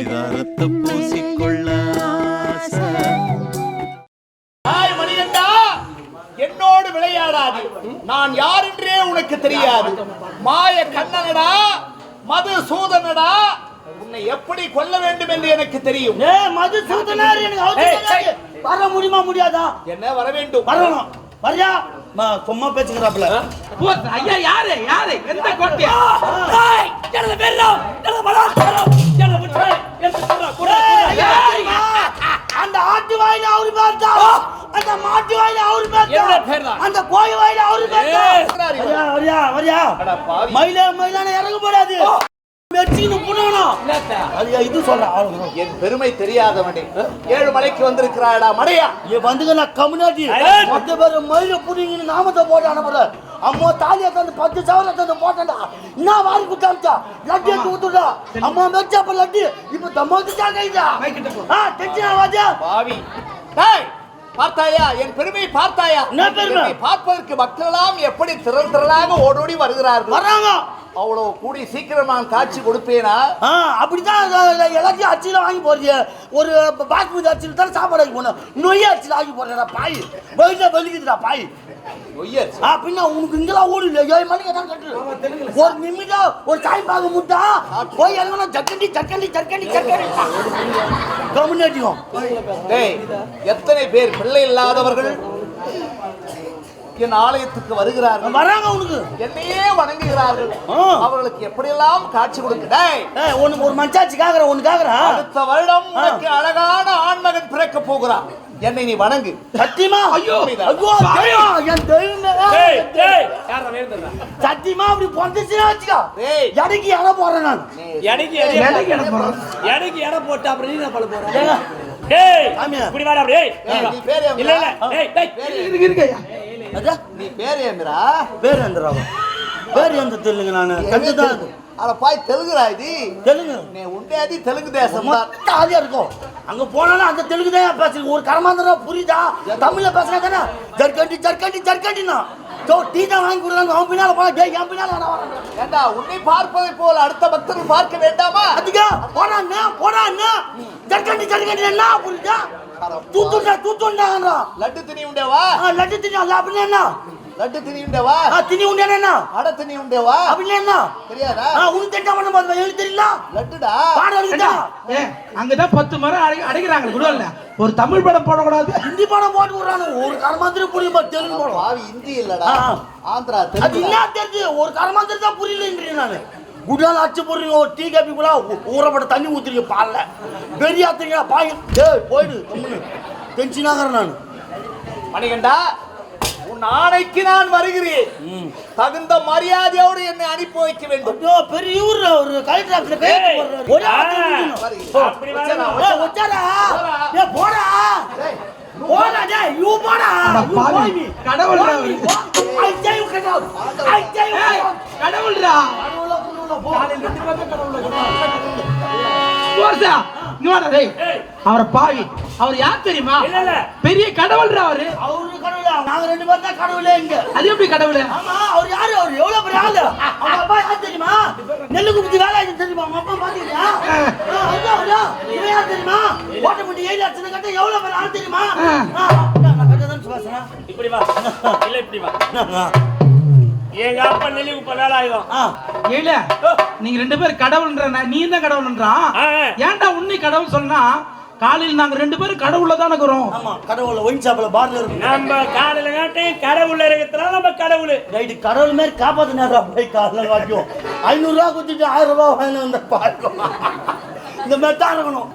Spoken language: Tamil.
பரிதாரத்தை பூசிக்கொள்ள மணிகண்டா, என்னோடு விளையாடாது. நான் யார் என்றே உனக்கு தெரியாது. மாய கண்ணனடா, மதுசூதனடா, உன்னை எப்படி கொல்ல வேண்டும் என்று எனக்கு தெரியும். மதுசூதனர் வர முடியுமா முடியாதா? என்ன வர வேண்டும்? வரணும். வரியா? சும்மா பேசுகிறாப்ல. ஐயா யாரு யாரு எந்த கோட்டை? அந்த ஆட்டு வாயில அவரு பார்த்தா, அந்த மாட்டு வாயில அவரு பார்த்தா, அந்த கோழி வாயில அவரு பார்த்தா. வரியா வரியா? மயிலான இறங்க போடாது. இது சொல்றேன். என் பெருமை தெரியாதவனே, 7 மலைக்கு வந்திருக்கிறாடா மடையா. வந்துங்க நான் கம்யூனிட்டி 10 பேர் மயில புடிங்கன்னு நாமத்தை போட்டு அனுப்புற. அம்மா தாலியை தந்து 10 சவரம் தந்து போட்டா என்ன வாரி குட்டாச்சா லட்டு எடுத்து ஊத்துடா. அம்மா மெச்சப்ப லட்டு இப்ப தம்மாத்துச்சா கைதா டென்ஷன் ஆவாதா பாவி. டேய் பார்த்தாயா என் பெருமை? பார்த்தாயா? என்ன பெருமை? பார்ப்பதற்கு மக்களெல்லாம் எப்படி திரளாக ஓடோடி வருகிறார்கள். வராங்க. அவ்வளவு கூடி சீக்கிரம் நான் காட்சி கொடுப்பேனா? அப்படிதான் எல்லாத்தையும் அரிசியில வாங்கி போறீங்க. ஒரு பாஸ்மதி அரிசியில் தான் சாப்பாடு ஆகி போனோம். நொய்ய அரிசியில் ஆகி போடுறா பாய். வயிற்றுல வலிக்குதுடா பாய். பின்ன உனக்கு இங்கெல்லாம் ஓடு இல்லை. 7 மணிக்கு தான் கட்டு. ஒரு நிமிடம் ஒரு சாய் பாக முட்டா போய் இறங்கணும். ஜக்கண்டி ஜக்கண்டி ஜக்கண்டி ஜக்கண்டி கம்யூனிட்டியும். எத்தனை பேர் பிள்ளை இல்லாதவர்கள் என் ஆலயத்துக்கு வருகிறார்கள். வராங்க. உனக்கு என்னையே வணங்குகிறார்கள். அவர்களுக்கு எப்படியெல்லாம் காட்சி கொடுக்க. ஒரு மஞ்சாச்சி காக்குற ஒண்ணு காக்குறா. அடுத்த வருடம் உனக்கு அழகான ஆண்மகன் பிறக்க போகிறான். என்னை நீ வணங்கு. சத்தியமா? ஐயோ ஐயோ என் சத்தியமா அப்படி பொந்துச்சுன்னா வச்சுக்கோ. எனக்கு இட போறேன் நான். எனக்கு இட போட்டு அப்புறம் நீ என்ன பண்ண போற? இப்படி வாடா அப்படியே. நீ பேர் இல்ல இல்ல நீ பேர் ஏந்திரா? பேர் எந்திராவா? பேர் எந்த தெலுங்கு நானு கண்டுதான். அட பாய் தெலுங்குடா இது. தெலுங்கு நீ உண்டேதி தெலுங்கு தேசம் ஆதியா இருக்கும். அங்க போனாலும் அந்த தெலுங்கு தான் பேசுறீங்க. ஒரு கரமாந்திரா புரியுதா? தமிழ்ல பேசுறா தானே. ஜர்கண்டி ஜர்கண்டி ஜர்கண்டினா டீ தான் வாங்கி கொடுறாங்க. அவன் பின்னால போனா டேய் என் பின்னால ஏண்டா உன்னை பார்ப்பதை போல அடுத்த பக்தர்கள் பார்க்க வேண்டாமா? அதுக்கா போறான்னா ஜர்கண்டி ஜர்கண்டி என்ன புரியுதா? தூத்துண்டா லட்டு தினி உண்டேவா? லட்டு தினி அல்ல அப்படின்னா என்ன? லட்டு தினி உண்டேவா? தினி உண்டேனா என்ன? அட தினி உண்டேவா? அப்படின்னா என்ன தெரியாதா? உன் தெட்ட பண்ண மாதிரி எழுதி தெரியல. லட்டுடா பாடல்டா. அங்கதான் 10 மரம் அடைக்கிறாங்க குடல்ல. ஒரு தமிழ் படம் போடக்கூடாது, ஹிந்தி படம் போட்டு விடுறாங்க. ஒரு கரமாந்திரி புரியுமா? தெலுங்கு படம். பாவி ஹிந்தி இல்லடா, ஆந்திரா தெலுங்கு. அது என்ன தெரிஞ்சு? ஒரு கரமாந்திரி தான் புரியலன்றீங்க. நானு குடால அச்சு போடுறீங்க. ஒரு டீ காபி கூட ஊறப்பட்ட தண்ணி ஊத்துறீங்க பால்ல. பெரிய ஆத்துறீங்க பாய். போயிடு டென்ஷன் ஆகிறேன் நான். மணிகண்டா, உன் ஆணைக்கு நான் வருகிறேன். தகுந்த மரியாதையோடு என்னை அனுப்பி வைக்க வேண்டும். பெரிய ஊர் ஒரு கலெக்டர் போடா. அவரை பாவி. அவர் யார் தெரியுமா? பெரிய கடவுள். அவரு கடவுள். நாங்க 2 பேர் தான் கடவுளே இங்க. அது எப்படி கடவுள்? ஆமா அவர் யாரு? அவர் எவ்வளவு பெரிய ஆளு? அவங்க அப்பா யார் தெரியுமா? நெல்லு குத்தி வேலை தெரியுமா? அவங்க அப்பா பாத்தீங்களா? இவன் யார் தெரியுமா? ஓட்டப்பட்டி 7 லட்சம் கட்ட எவ்வளவு பெரிய ஆள் தெரியுமா? நான் கட்டதான் சுவாசனா. இப்படி வா. இல்ல இப்படி வா. எங்க அப்பா நெல்லி குப்ப வேலை ஆயிடும். இல்ல நீங்க 2 பேர் கடவுள்ன்ற, நீ என்ன கடவுள்ன்றான்? ஏன்டா உன்னை கடவுள் சொன்னா? காலையில் நாங்க 2 பேரும் கடவுள்ல தான இருக்கிறோம். ஆமா கடவுள்ல ஒயின் ஷாப்ல பார்ல இருக்கு. நம்ம காலையில காட்டி கடவுள்ல இருக்கிறதுனால நம்ம கடவுள். ரைட் கடவுள் மாதிரி காப்பாத்துனாரா போய் காலைல காட்டியும் 500 ரூபாய் கொடுத்துட்டு 1000 ரூபாய் வாங்கிட்டு வந்த பாருங்க. இந்த மாதிரி தான் இருக்கணும்.